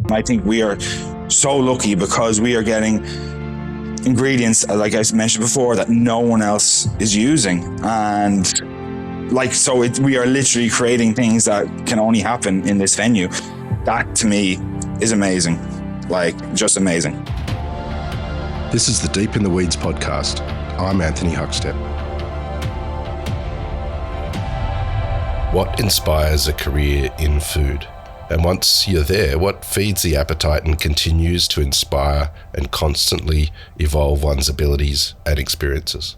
I think we are so lucky because we are getting ingredients, like I mentioned before, that no one else is using. And we are literally creating things that can only happen in this venue. That to me is amazing. Just amazing. This is the Deep in the Weeds podcast. I'm Anthony Huckstep. What inspires a career in food? And once you're there, what feeds the appetite and continues to inspire and constantly evolve one's abilities and experiences?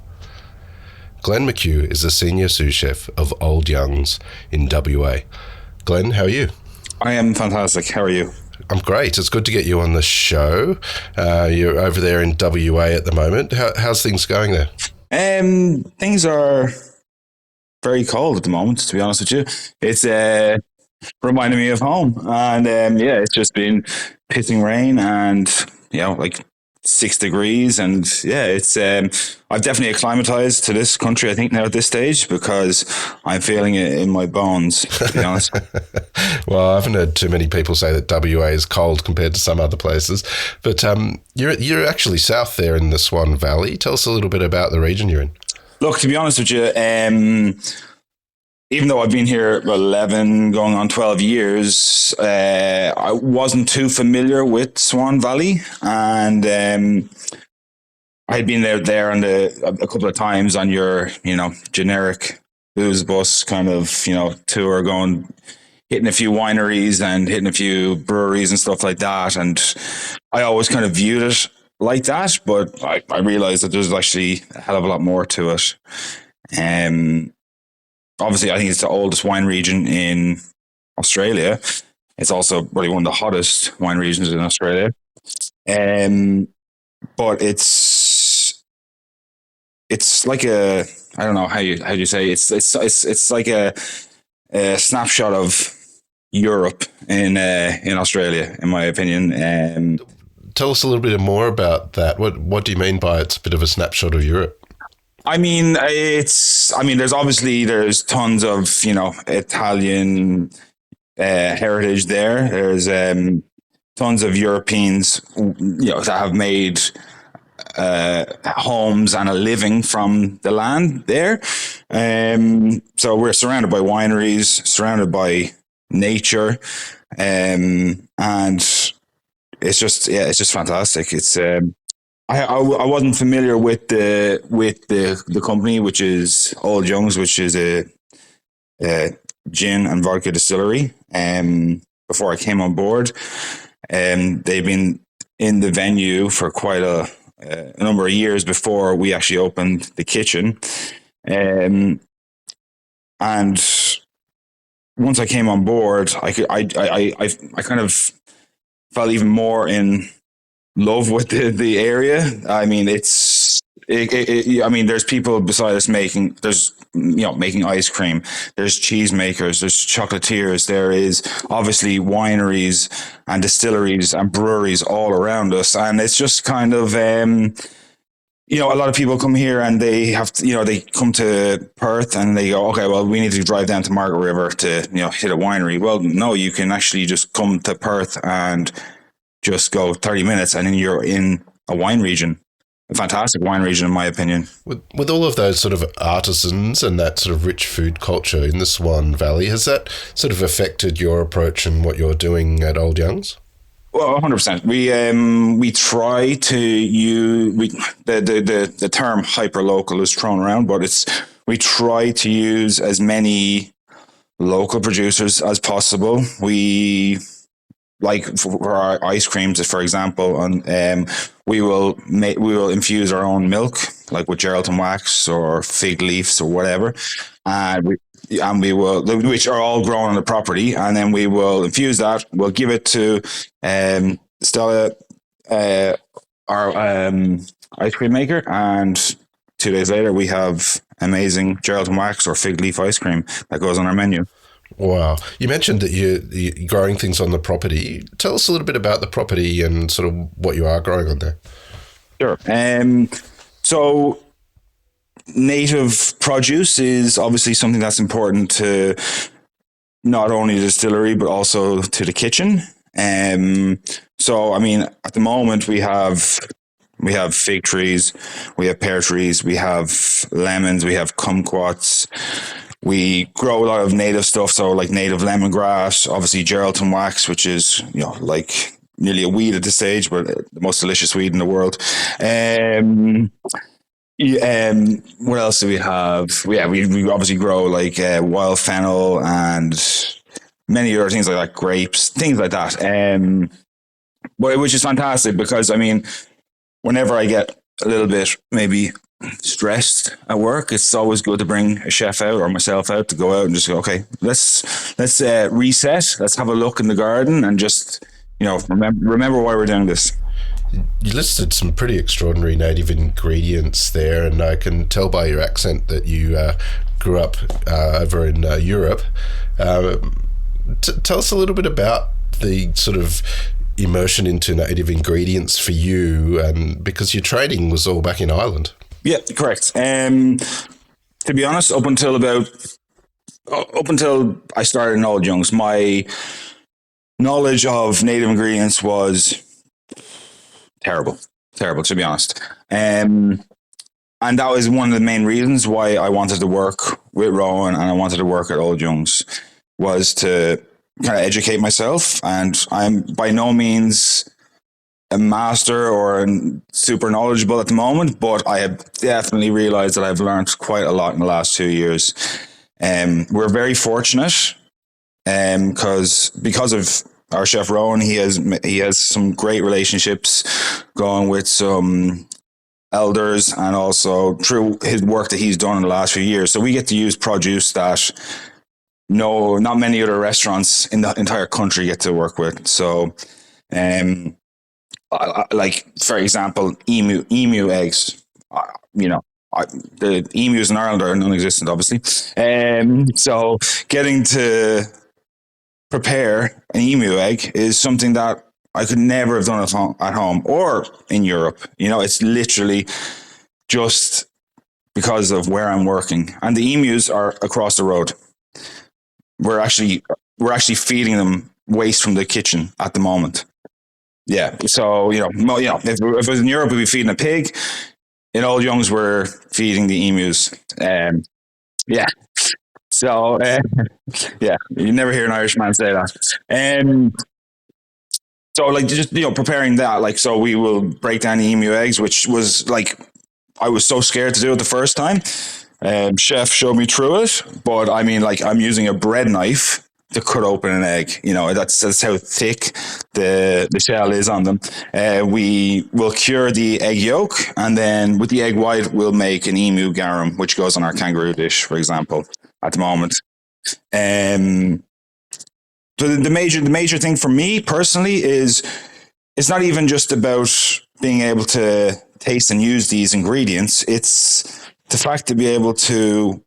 Glenn McCue is the senior sous chef of Old Young's in WA. Glenn, how are you? I am fantastic. How are you? I'm great. It's good to get you on the show. You're over there in WA at the moment. How's things going there? Things are very cold at the moment, to be honest with you. It's reminding me of home. And it's just been pissing rain and, 6 degrees. And it's I've definitely acclimatized to this country, I think, now at this stage, because I'm feeling it in my bones, to be honest. Well, I haven't heard too many people say that WA is cold compared to some other places. But you're actually south there in the Swan Valley. Tell us a little bit about the region you're in. Look, to be honest with you, even though I've been here 11, going on 12 years, I wasn't too familiar with Swan Valley. And I had been there on a couple of times on your, generic booze bus kind of, tour, hitting a few wineries and hitting a few breweries and stuff like that. And I always kind of viewed it like that, but I realized that there's actually a hell of a lot more to it. Obviously, I think it's the oldest wine region in Australia. It's also probably one of the hottest wine regions in Australia. But it's like I don't know how you say it's like a snapshot of Europe in Australia, in my opinion. Tell us a little bit more about that. What do you mean by it's a bit of a snapshot of Europe? I mean, there's tons of, Italian heritage there. There's tons of Europeans, that have made homes and a living from the land there. So we're surrounded by wineries, surrounded by nature, and it's just fantastic. It's I wasn't familiar with the company, which is Old Young's, which is a gin and vodka distillery. Before I came on board, they've been in the venue for quite a number of years before we actually opened the kitchen. And once I came on board, I kind of fell even more in love with the area. I mean, there's people beside us making ice cream. There's cheese makers, there's chocolatiers, there is obviously wineries and distilleries and breweries all around us. And it's just kind of, a lot of people come here and they have to, they come to Perth and they go, okay, well, we need to drive down to Margaret River to, hit a winery. Well, no, you can actually just come to Perth and just go 30 minutes and then you're in a wine region, a fantastic wine region, in my opinion. With all of those sort of artisans and that sort of rich food culture in the Swan Valley, has that sort of affected your approach and what you're doing at Old Young's? Well, 100%. We try to use the term hyper local is thrown around, but we try to use as many local producers as possible. We, like for our ice creams, for example, and we will infuse our own milk, like with Geraldton wax or fig leaves or whatever, and we will, which are all grown on the property, and then we will infuse that. We'll give it to Stella, our ice cream maker, and 2 days later we have amazing Geraldton wax or fig leaf ice cream that goes on our menu. Wow. You mentioned that you're growing things on the property. Tell us a little bit about the property and sort of what you are growing on there. Sure. So native produce is obviously something that's important to not only the distillery, but also to the kitchen. So I mean, at the moment we have fig trees, we have pear trees, we have lemons, we have kumquats. We grow a lot of native stuff, so like native lemongrass, obviously Geraldton wax, which is like nearly a weed at this stage, but the most delicious weed in the world. Um, what else do we have? Yeah, we obviously grow like wild fennel and many other things like that, grapes, things like that. But which is fantastic because I mean, whenever I get a little bit maybe stressed at work, it's always good to bring a chef out or myself out to go out and just go, okay, let's reset. Let's have a look in the garden and just remember why we're doing this. You listed some pretty extraordinary native ingredients there, and I can tell by your accent that you grew up over in Europe. Tell us a little bit about the sort of immersion into native ingredients for you, and because your training was all back in Ireland. Yeah, correct. To be honest, up until I started in Old Youngs, my knowledge of native ingredients was terrible, to be honest. And that was one of the main reasons why I wanted to work with Rowan and I wanted to work at Old Youngs, was to kind of educate myself. And I'm by no means a master or super knowledgeable at the moment, but I have definitely realized that I've learned quite a lot in the last 2 years. We're very fortunate because of our chef Rowan. He has some great relationships going with some elders, and also through his work that he's done in the last few years. So we get to use produce that not many other restaurants in the entire country get to work with. So, like for example, emu eggs. The emus in Ireland are non-existent, obviously. So getting to prepare an emu egg is something that I could never have done at home or in Europe. It's literally just because of where I'm working, and the emus are across the road. We're actually feeding them waste from the kitchen at the moment. Yeah, so if it was in Europe, we'd be feeding a pig. In Old Youngs, we're feeding the emus. Yeah, so yeah, you never hear an Irishman say that. So like just preparing that, like, so we will break down the emu eggs, which was like I was so scared to do it the first time. Chef showed me through it, but I mean, like, I'm using a bread knife to cut open an egg. That's how thick the shell is on them. We will cure the egg yolk, and then with the egg white, we'll make an emu garum, which goes on our kangaroo dish, for example, at the moment. So the major thing for me personally is it's not even just about being able to taste and use these ingredients. It's the fact to be able to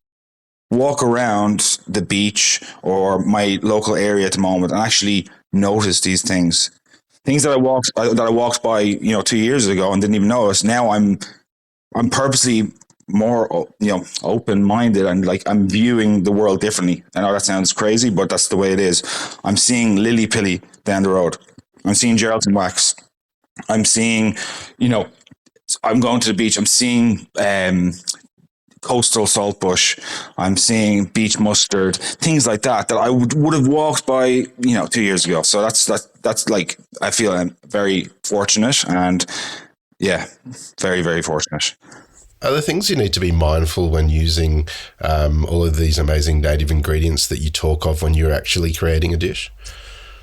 walk around the beach or my local area at the moment and actually notice these things that I walked by 2 years ago and didn't even notice. Now I'm purposely more open-minded, and like I'm viewing the world differently. I know that sounds crazy, but that's the way it is. I'm seeing lily pilly down the road. I'm seeing Geraldton wax. I'm seeing I'm going to the beach. I'm seeing coastal saltbush. I'm seeing beach mustard, things like that I would have walked by 2 years ago. So that's like, I feel I'm very fortunate, and yeah, very, very fortunate. Are there things you need to be mindful when using all of these amazing native ingredients that you talk of when you're actually creating a dish?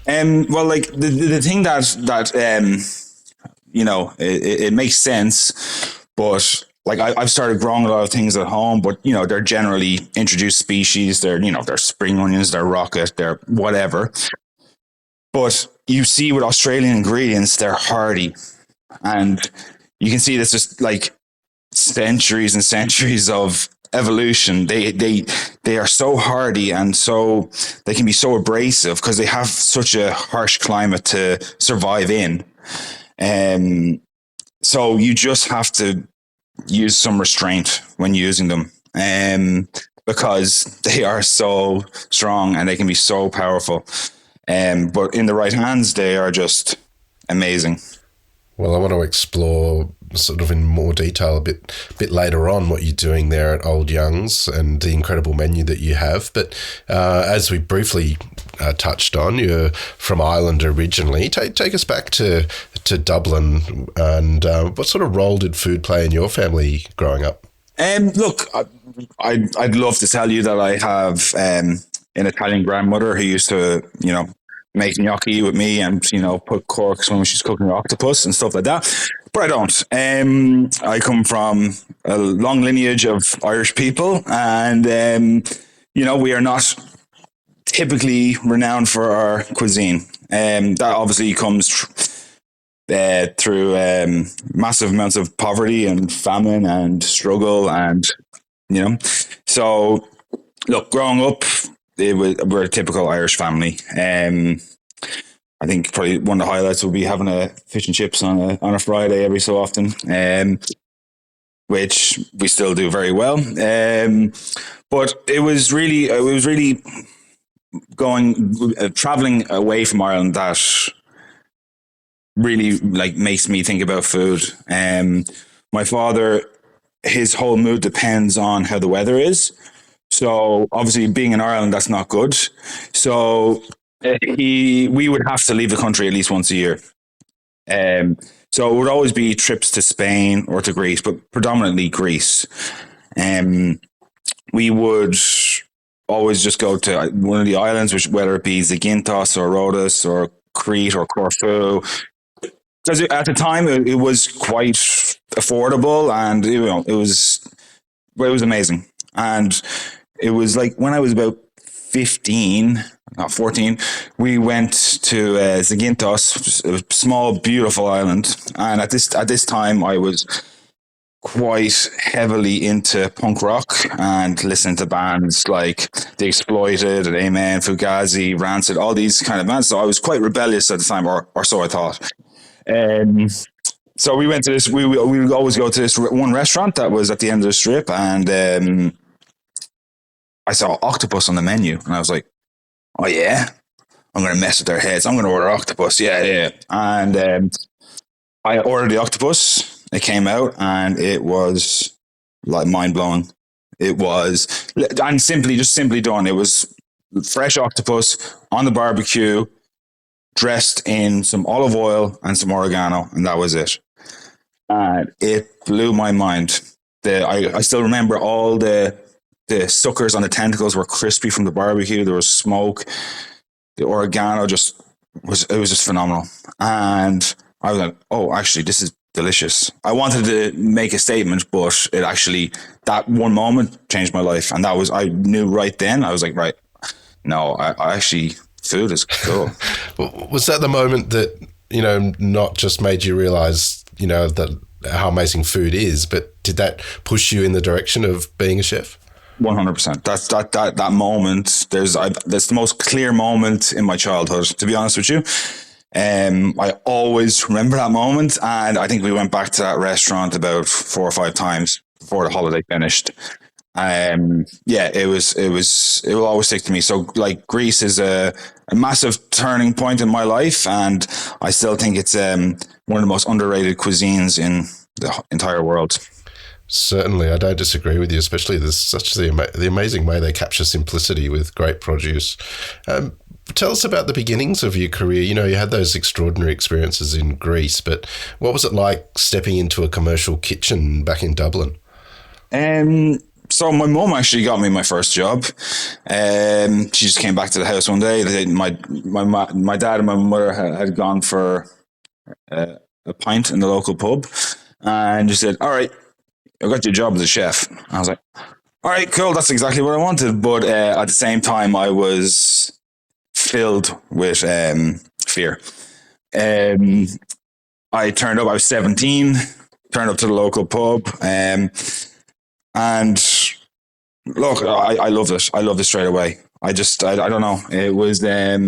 Well, like the thing that it makes sense, but like I've started growing a lot of things at home, but they're generally introduced species. They're they're spring onions, they're rocket, they're whatever. But you see with Australian ingredients, they're hardy, and you can see this just like centuries and centuries of evolution. They are so hardy, and so they can be so abrasive because they have such a harsh climate to survive in. So you just have to use some restraint when using them, because they are so strong and they can be so powerful. But in the right hands, they are just amazing. Well, I want to explore sort of in more detail a bit later on what you're doing there at Old Young's and the incredible menu that you have. But as we briefly touched on, you're from Ireland originally. Take us back to Dublin, and what sort of role did food play in your family growing up? Look, I'd love to tell you that I have an Italian grandmother who used to, make gnocchi with me and, put corks when she's cooking octopus and stuff like that. But I don't. I come from a long lineage of Irish people, and, we are not typically renowned for our cuisine. That obviously comes through massive amounts of poverty and famine and struggle, and so look, growing up, we're a typical Irish family. I think probably one of the highlights would be having a fish and chips on a Friday every so often, which we still do very well. But it was really traveling away from Ireland that really makes me think about food. My father, his whole mood depends on how the weather is. So obviously, being in Ireland, that's not good. So we would have to leave the country at least once a year. So it would always be trips to Spain or to Greece, but predominantly Greece. We would always just go to one of the islands, whether it be Zakynthos or Rhodes or Crete or Corfu. Because at the time it was quite affordable, and it was amazing. And it was like when I was about 15, not 14, we went to Zakynthos, a small, beautiful island. And at this time, I was quite heavily into punk rock and listening to bands like The Exploited and Amen, Fugazi, Rancid, all these kind of bands. So I was quite rebellious at the time, or so I thought. So we went to this. We would always go to this one restaurant that was at the end of the strip, and I saw octopus on the menu, and I was like, "Oh yeah, I'm going to mess with their heads. I'm going to order octopus." Yeah. And I ordered the octopus. It came out, and it was like mind blowing. It was, and simply done. It was fresh octopus on the barbecue, dressed in some olive oil and some oregano, and that was it. And it blew my mind. I still remember all the suckers on the tentacles were crispy from the barbecue. There was smoke. The oregano was just phenomenal. And I was like, oh, actually, this is delicious. I wanted to make a statement, but it actually, that one moment changed my life. And I knew right then, I was like, right, no, I actually, food is cool. Was that the moment that, not just made you realize, that how amazing food is, but did that push you in the direction of being a chef? 100%. That's that moment. That's the most clear moment in my childhood, to be honest with you. I always remember that moment, and I think we went back to that restaurant about 4 or 5 times before the holiday finished. It will always stick to me. So Greece is a massive turning point in my life, and I still think it's one of the most underrated cuisines in the entire world. Certainly, I don't disagree with you, especially there's such the amazing way they capture simplicity with great produce. Tell us about the beginnings of your career. You had those extraordinary experiences in Greece, but what was it like stepping into a commercial kitchen back in Dublin? So my mum actually got me my first job. She just came back to the house one day. My dad and my mother had gone for a pint in the local pub, and just said, "All right, I got your job as a chef." I was like, "All right, cool. That's exactly what I wanted." But at the same time, I was filled with fear. I turned up. I was 17. Turned up to the local pub. And look, I loved it. I loved it straight away. I don't know. It was a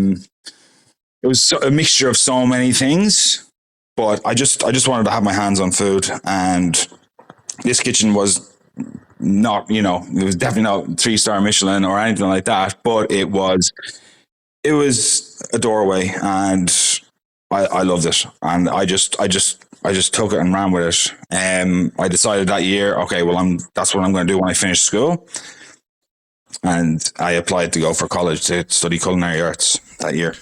mixture of so many things, but I just wanted to have my hands on food, and this kitchen was not, it was definitely not 3-star Michelin or anything like that, but it was it was a doorway, and I loved it, and I just took it and ran with it. I decided that year, okay, well, that's what I'm going to do when I finish school, and I applied to go for college to study culinary arts that year.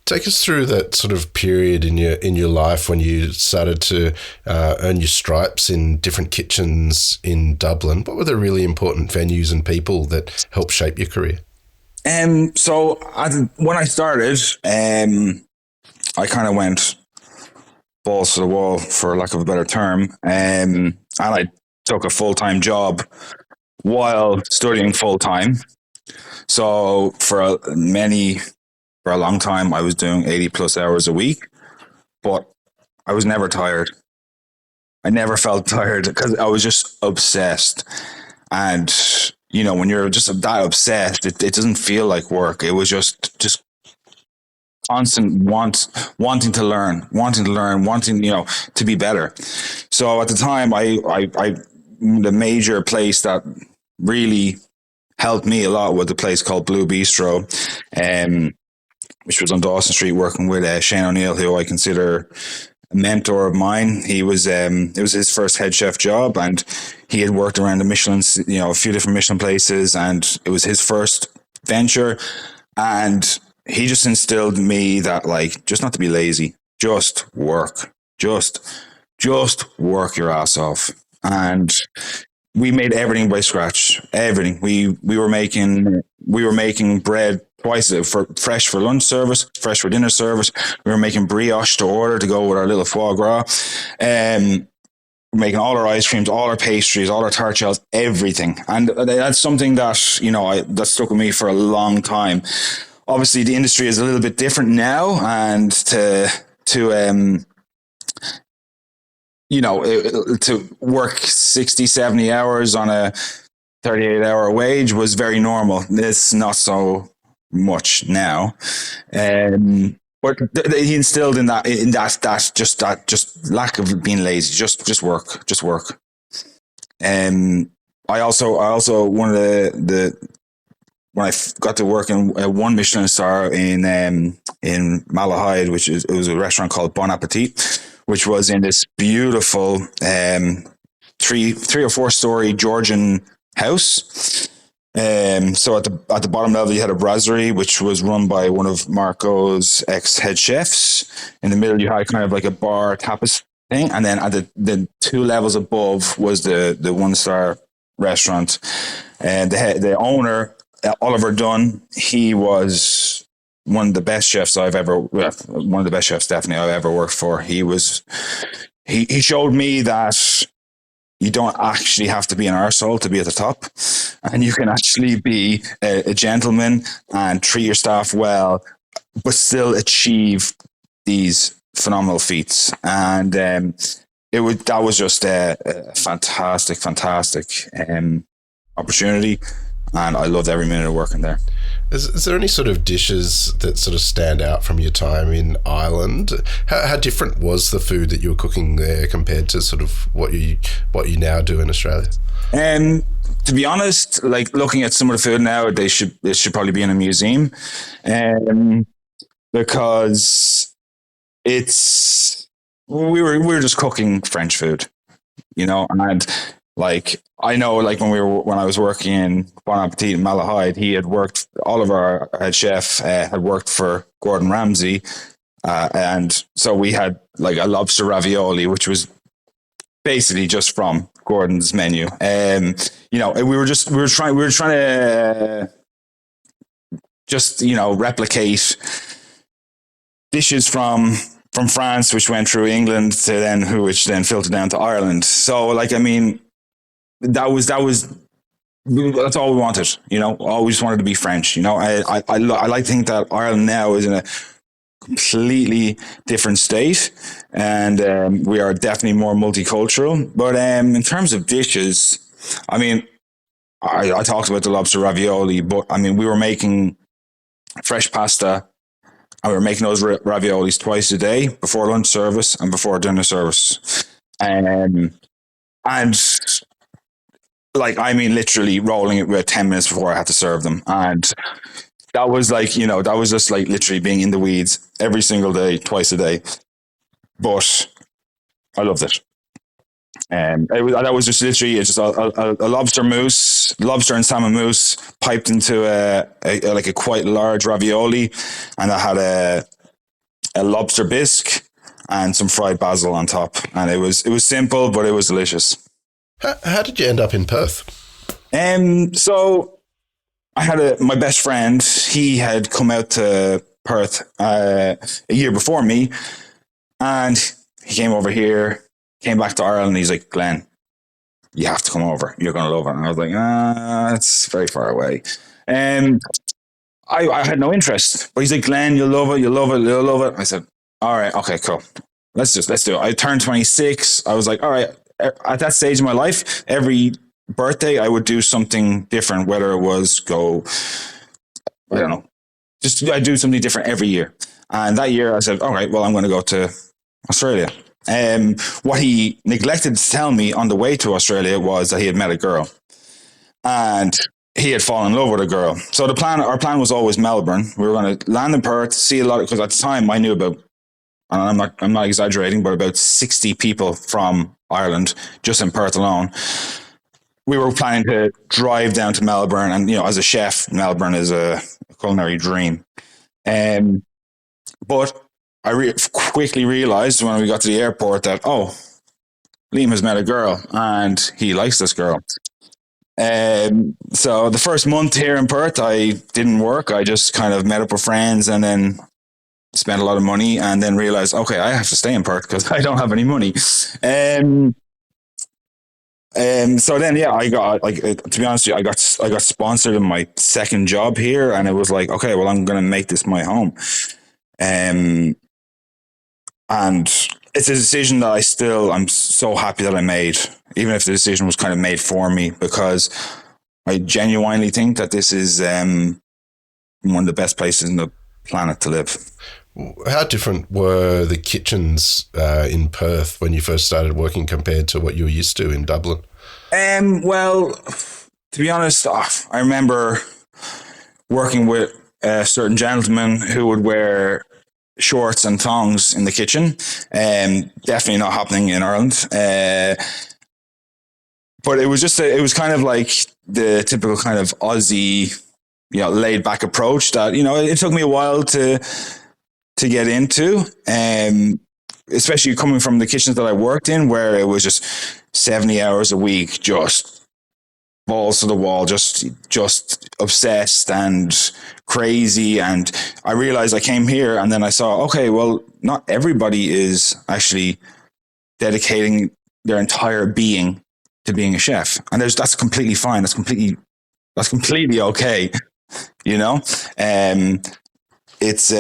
Take us through that sort of period in your life when you started to earn your stripes in different kitchens in Dublin. What were the really important venues and people that helped shape your career? So when I started, I kind of went balls to the wall, for lack of a better term, and I took a full-time job while studying full-time. So for a long time, I was doing 80 plus hours a week, but I was never tired. I never felt tired because I was just obsessed. And, when you're just that obsessed, it doesn't feel like work. It was just constant wanting to learn, wanting, to be better. So at the time, the major place that really helped me a lot was a place called Blue Bistro, which was on Dawson Street, working with Shane O'Neill, who I consider a mentor of mine. It was his first head chef job, and he had worked around the Michelin, a few different Michelin places, and it was his first venture. And he just instilled in me that, just not to be lazy, just work, just work your ass off. And we made everything by scratch. Everything. We were making bread twice fresh for lunch service, fresh for dinner service. We were making brioche to order to go with our little foie gras. Making all our ice creams, all our pastries, all our tart shells, everything. And that's something that, that stuck with me for a long time. Obviously, the industry is a little bit different now, and to work 60, 70 hours on a 38-hour wage was very normal. It's not so much now. But he instilled in that just lack of being lazy, just work. I also one of the when I got to work in one Michelin star in Malahide, it was a restaurant called Bon Appetit, which was in this beautiful 3 or 4 story Georgian house. So at the bottom level, you had a brasserie, which was run by one of Marco's ex head chefs. In the middle, you had kind of like a bar tapas thing, and then at the 2 levels above was the 1-star restaurant. And the owner, Oliver Dunn, he was one of the best chefs definitely I've ever worked for. He showed me that you don't actually have to be an arsehole to be at the top, and you can actually be a gentleman and treat your staff well, but still achieve these phenomenal feats. And that was just a fantastic opportunity, and I loved every minute of working there. Is there any sort of dishes that sort of stand out from your time in Ireland? How different was the food that you were cooking there compared to sort of what you now do in Australia? To be honest, looking at some of the food now, it should probably be in a museum, because we were just cooking French food, and I know, when I was working in Bon Appetit in Malahide, our head chef had worked for Gordon Ramsay, and so we had a lobster ravioli, which was basically just from Gordon's menu. We were trying to just replicate dishes from France, which went through England which then filtered down to Ireland. So that's all we wanted, always wanted to be French. I like to think that Ireland now is in a completely different state, and we are definitely more multicultural. But in terms of dishes, I talked about the lobster ravioli, but we were making fresh pasta, and we were making those raviolis twice a day, before lunch service and before dinner service. And literally rolling it with 10 minutes before I had to serve them. And that was like, that was just like literally being in the weeds every single day, twice a day. But I loved it. And that was just literally just a lobster and salmon mousse piped into like a quite large ravioli, and I had a lobster bisque and some fried basil on top, and it was simple, but it was delicious. How did you end up in Perth? So I had my best friend. He had come out to Perth a year before me, and he came over here, came back to Ireland. He's like, Glenn, you have to come over. You're going to love it. And I was like, it's very far away. And I had no interest. But he's like, Glenn, you'll love it. You'll love it. You'll love it. I said, all right, okay, cool. Let's do it. I turned 26. I was like, all right. At that stage in my life, every birthday I would do something different, whether it was I don't know, just I do something different every year. And that year I said, all right, well, I'm going to go to Australia. What he neglected to tell me on the way to Australia was that he had met a girl, and he had fallen in love with a girl. So our plan was always Melbourne. We were going to land in Perth, see a lot, because at the time I knew about, and I'm not exaggerating, but about 60 people from Ireland just in Perth alone. We were planning to drive down to Melbourne, and as a chef, Melbourne is a culinary dream. But I quickly realized when we got to the airport that, Liam has met a girl and he likes this girl. So the first month here in Perth, I didn't work. I just kind of met up with friends and then spent a lot of money, and then realized, okay, I have to stay in Perth because I don't have any money. So then, I got, like, to be honest with you, I got sponsored in my second job here, and it was like, okay, well, I'm going to make this my home. And it's a decision that I'm so happy that I made, even if the decision was kind of made for me, because I genuinely think that this is one of the best places in the planet to live. How different were the kitchens in Perth when you first started working compared to what you were used to in Dublin? Well, to be honest, I remember working with a certain gentleman who would wear shorts and thongs in the kitchen. Definitely not happening in Ireland. But it was kind of like the typical kind of Aussie, laid back approach that, it took me a while to get into, especially coming from the kitchens that I worked in, where it was just 70 hours a week, just balls to the wall, just obsessed and crazy. And I realized I came here and then I saw, okay, well, not everybody is actually dedicating their entire being to being a chef. And that's completely fine. That's completely okay. It's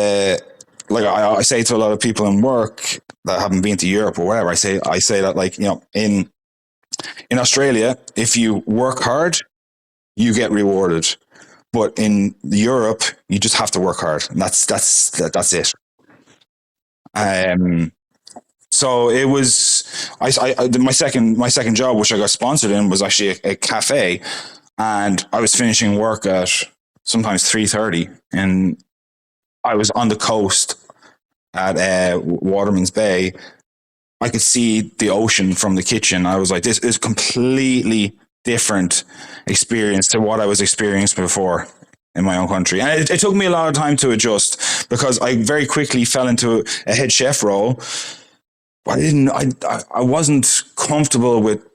like I say to a lot of people in work that haven't been to Europe or whatever, I say that, like, in Australia, if you work hard, you get rewarded. But in Europe, you just have to work hard, and that's it. So it was my second job, which I got sponsored in, was actually a cafe, and I was finishing work at sometimes 3:30, and I was on the coast at Waterman's Bay. I could see the ocean from the kitchen. I was like, this is a completely different experience to what I was experiencing before in my own country. And it took me a lot of time to adjust, because I very quickly fell into a head chef role. I wasn't comfortable with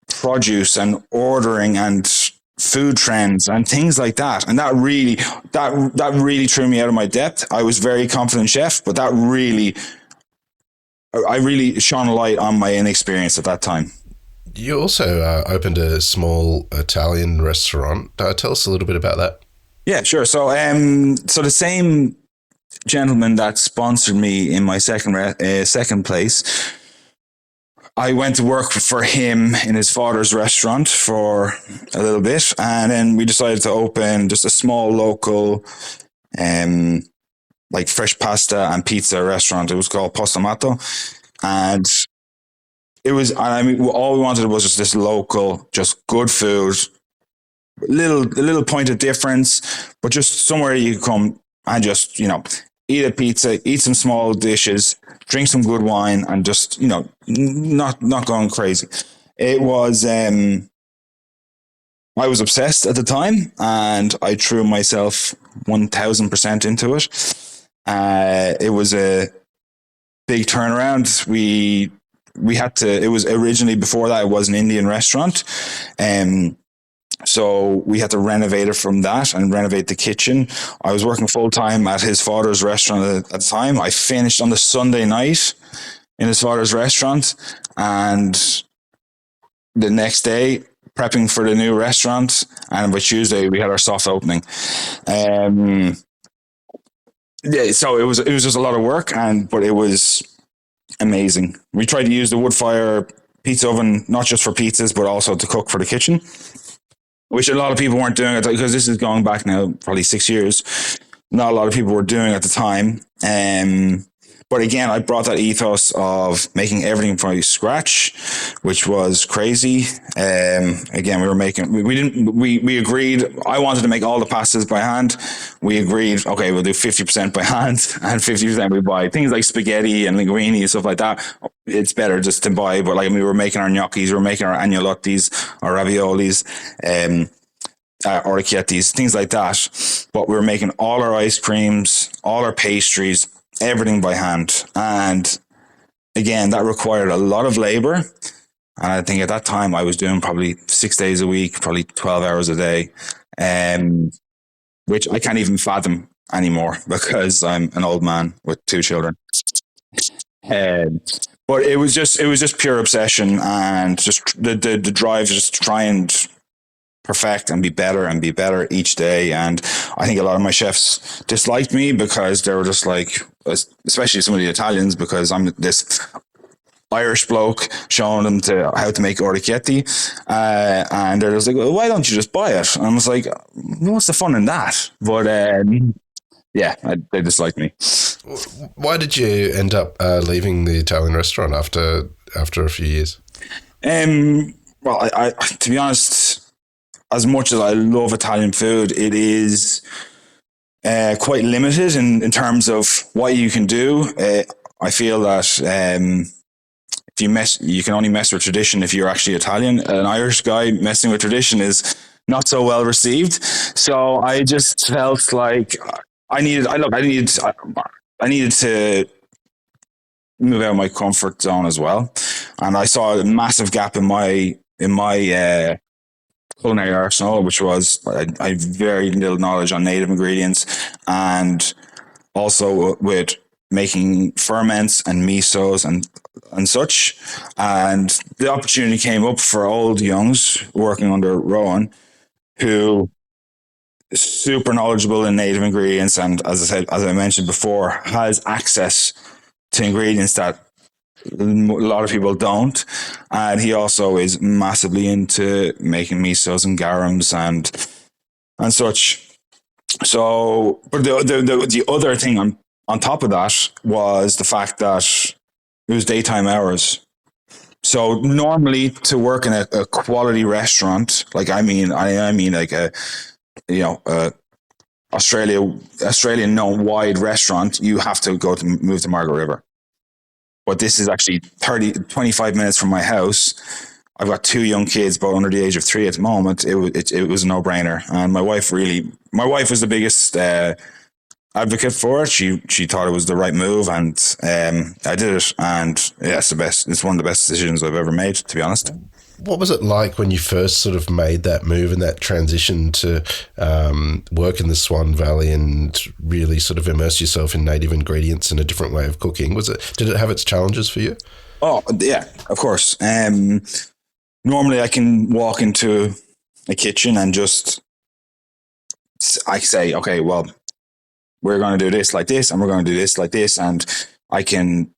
produce and ordering and food trends and things like that. And that really threw me out of my depth. I was very confident chef, but I really shone a light on my inexperience at that time. You also opened a small Italian restaurant. Tell us a little bit about that. Yeah, sure. So the same gentleman that sponsored me in my second place, I went to work for him in his father's restaurant for a little bit, and then we decided to open just a small local, like fresh pasta and pizza restaurant. It was called Postamato, and all we wanted was just this local, just good food, a little point of difference, but just somewhere you come and just, eat a pizza, eat some small dishes, drink some good wine, and just, not going crazy. It was, I was obsessed at the time, and I threw myself 1000% into it. It was a big turnaround. We had to. It was originally, before that, it was an Indian restaurant, so we had to renovate it from that and renovate the kitchen. I was working full time at his father's restaurant at the time. I finished on the Sunday night in his father's restaurant, and the next day prepping for the new restaurant. And by Tuesday we had our soft opening. Yeah, so it was just a lot of work, but it was amazing. We tried to use the wood fire pizza oven not just for pizzas but also to cook for the kitchen, which a lot of people weren't doing it, because this is going back now probably 6 years. Not a lot of people were doing at the time. But again, I brought that ethos of making everything from scratch, which was crazy. Again, we agreed, I wanted to make all the pastas by hand. We agreed, okay, we'll do 50% by hand and 50% we buy. Things like spaghetti and linguine and stuff like that, it's better just to buy. But like, we were making our gnocchis, we were making our agnolottis, our raviolis, orecchiettis, things like that. But we were making all our ice creams, all our pastries, everything by hand. And again, that required a lot of labor. And I think at that time I was doing probably 6 days a week, probably 12 hours a day, which I can't even fathom anymore because I'm an old man with 2 children. But it was just pure obsession, and just the drive to just try and perfect and be better each day. And I think a lot of my chefs disliked me because they were just like, especially some of the Italians, because I'm this Irish bloke showing them how to make orecchietti, and they're just like, well, why don't you just buy it? And I was like, what's the fun in that? But they disliked me. Why did you end up leaving the Italian restaurant after a few years? Well, I to be honest, as much as I love Italian food, it is quite limited in terms of what you can do. I feel that if you can only mess with tradition if you're actually Italian. An Irish guy messing with tradition is not so well received. So I just felt like I needed to move out of my comfort zone as well, and I saw a massive gap in my culinary arsenal, which was I have very little knowledge on native ingredients, and also with making ferments and misos and such. And the opportunity came up for old youngs working under Rowan, who is super knowledgeable in native ingredients, and as I mentioned before, has access to ingredients that a lot of people don't. And he also is massively into making misos and garums and such. So, but the other thing on top of that was the fact that it was daytime hours. So normally to work in a quality restaurant, like I mean like a Australian known wide restaurant, you have to move to Margaret River. But this is actually 25 minutes from my house. I've got 2 young kids, both under the age of 3 at the moment. It was a no-brainer. And my wife was the biggest advocate for it. She thought it was the right move, and I did it. And yeah, it's one of the best decisions I've ever made, to be honest. What was it like when you first sort of made that move and that transition to work in the Swan Valley and really sort of immerse yourself in native ingredients and a different way of cooking? Did it have its challenges for you? Oh, yeah, of course. Normally I can walk into a kitchen and I say, okay, well, we're going to do this like this, and we're going to do this like this, and I can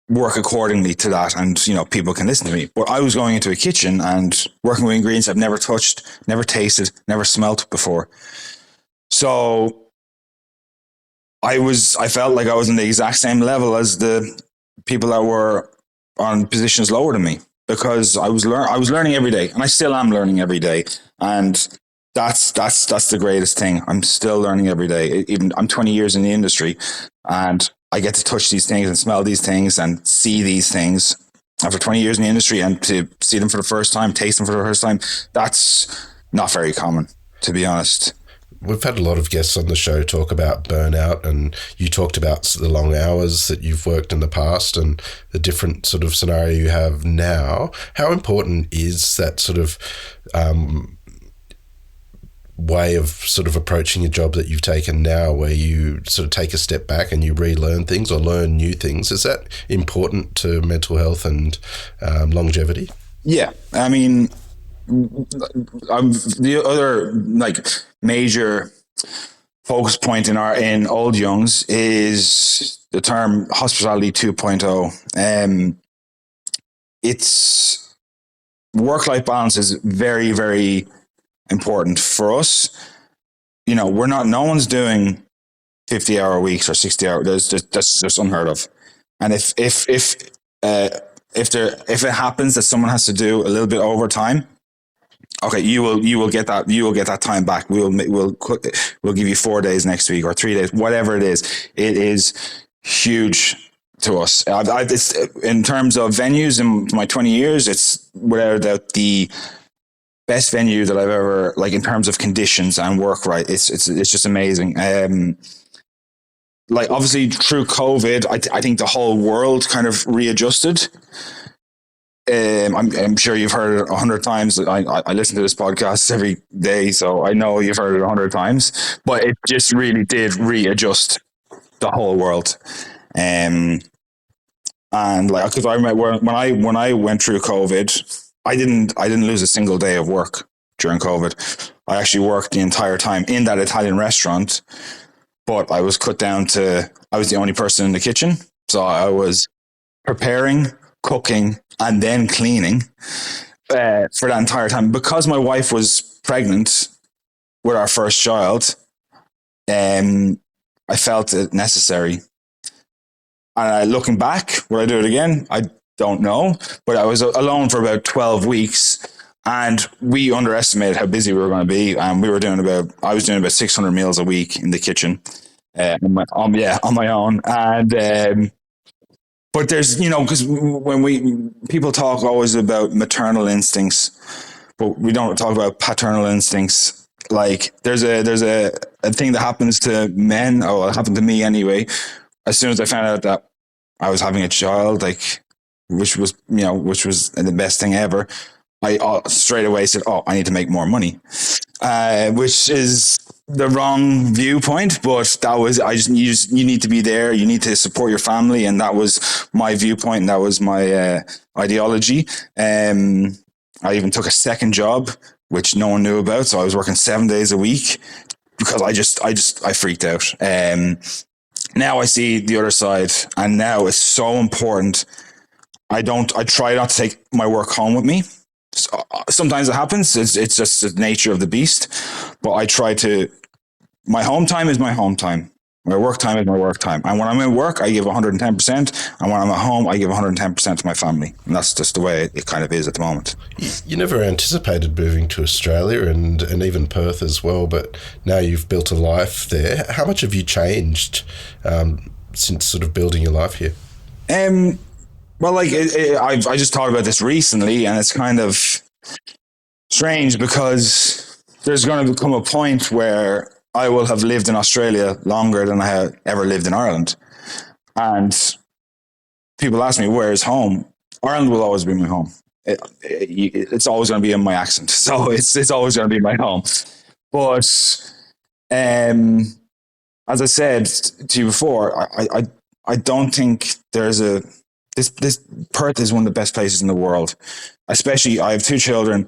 work accordingly to that, and people can listen to me. But I was going into a kitchen and working with ingredients I've never touched, never tasted, never smelt before. So I felt like I was on the exact same level as the people that were on positions lower than me, because I was learning every day, and I still am learning every day. And that's the greatest thing. I'm still learning every day. Even I'm 20 years in the industry, and I get to touch these things and smell these things and see these things after 20 years in the industry, and to see them for the first time, taste them for the first time. That's not very common, to be honest. We've had a lot of guests on the show talk about burnout, and you talked about the long hours that you've worked in the past and the different sort of scenario you have now. How important is that sort of way of sort of approaching a job that you've taken now, where you sort of take a step back and you relearn things or learn new things? Is that important to mental health and longevity? Yeah, I mean, the other like major focus point in Old Youngs is the term hospitality 2.0. It's work-life balance is very, very important for us. You know, no one's doing 50-hour weeks or 60-hour. That's just unheard of. And if it happens that someone has to do a little bit overtime, okay, you will get that time back. We'll give you 4 days next week or 3 days, whatever it is. It is huge to us. It's, in terms of venues in my 20 years, it's without doubt the best venue that I've ever, like, in terms of conditions and work. Right, it's just amazing. Like, obviously through COVID, I think the whole world kind of readjusted. I'm sure you've heard it 100 times. I listen to this podcast every day, so I know you've heard it 100 times. But it just really did readjust the whole world. And like, because I remember when I went through COVID, I didn't lose a single day of work during COVID. I actually worked the entire time in that Italian restaurant, but I was cut down to, I was the only person in the kitchen, so I was preparing, cooking, and then cleaning for that entire time. Because my wife was pregnant with our first child, I felt it necessary. And looking back, would I do it again? I don't know. But I was alone for about 12 weeks, and we underestimated how busy we were going to be. And I was doing about 600 meals a week in the kitchen on my own. And but there's, because when people talk always about maternal instincts, but we don't talk about paternal instincts. Like, there's a thing that happens to men, or it happened to me anyway. As soon as I found out that I was having a child, like, which was the best thing ever, I straight away said, "Oh, I need to make more money," which is the wrong viewpoint. But that was, you need to be there. You need to support your family, and that was my viewpoint. And that was my ideology. I even took a second job, which no one knew about. So I was working 7 days a week because I freaked out. Now I see the other side, and now it's so important. I try not to take my work home with me. Sometimes it happens. It's just the nature of the beast. But I try to, my home time is my home time. My work time is my work time. And when I'm at work, I give 110%. And when I'm at home, I give 110% to my family. And that's just the way it kind of is at the moment. You never anticipated moving to Australia and even Perth as well, but now you've built a life there. How much have you changed since sort of building your life here? Well, like, I just thought about this recently, and it's kind of strange because there's going to come a point where I will have lived in Australia longer than I have ever lived in Ireland. And people ask me, where's home? Ireland will always be my home. It's always going to be in my accent. So it's always going to be my home. But as I said to you before, I don't think there's this Perth is one of the best places in the world. Especially, I have two children.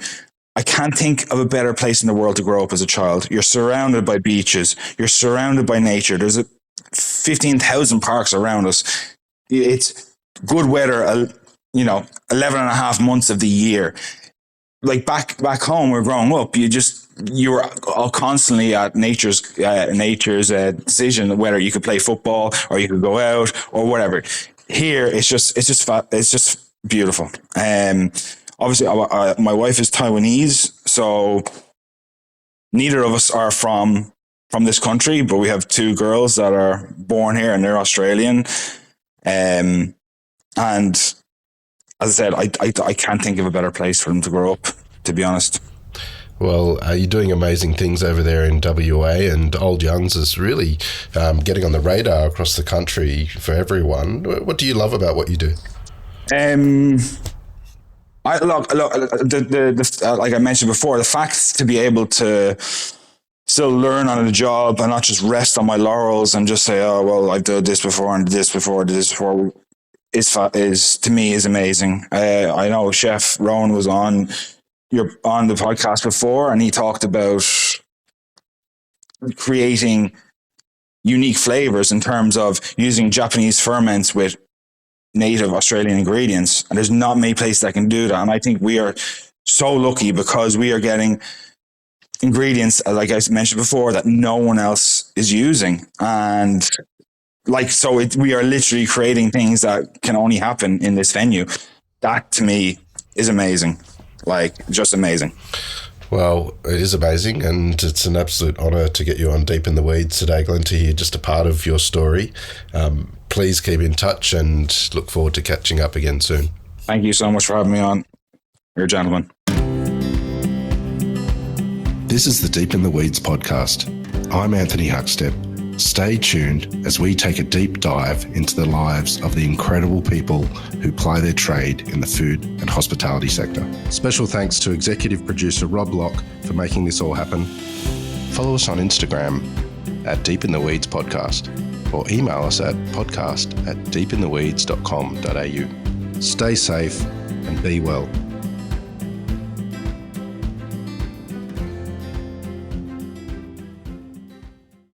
I can't think of a better place in the world to grow up as a child. You're surrounded by beaches. You're surrounded by nature. There's 15,000 parks around us. It's good weather, 11 and a half months of the year. Like, back home, we're growing up, you were all constantly at nature's decision whether you could play football or you could go out or whatever. Here, it's just beautiful. Obviously, my wife is Taiwanese, so neither of us are from this country, but we have two girls that are born here and they're Australian. And as I said, I can't think of a better place for them to grow up, to be honest. Well, you're doing amazing things over there in WA, and Old Youngs is really getting on the radar across the country for everyone. What do you love about what you do? Like I mentioned before, the fact to be able to still learn on the job and not just rest on my laurels and just say, oh, well, I've done this before and did this before is to me is amazing. I know Chef Rowan was on the podcast before, and he talked about creating unique flavors in terms of using Japanese ferments with native Australian ingredients. And there's not many places that can do that. And I think we are so lucky because we are getting ingredients, like I mentioned before, that no one else is using. And we are literally creating things that can only happen in this venue. That to me is amazing. Just amazing. Well, it is amazing, and it's an absolute honour to get you on Deep in the Weeds today, Glenn, to hear just a part of your story. Please keep in touch and look forward to catching up again soon. Thank you so much for having me on. You're a gentleman. This is the Deep in the Weeds podcast. I'm Anthony Huckstep. Stay tuned as we take a deep dive into the lives of the incredible people who ply their trade in the food and hospitality sector. Special thanks to executive producer Rob Locke for making this all happen. Follow us on Instagram at Deep in the Weeds Podcast, or email us at podcast@deepintheweeds.com.au. Stay safe and be well.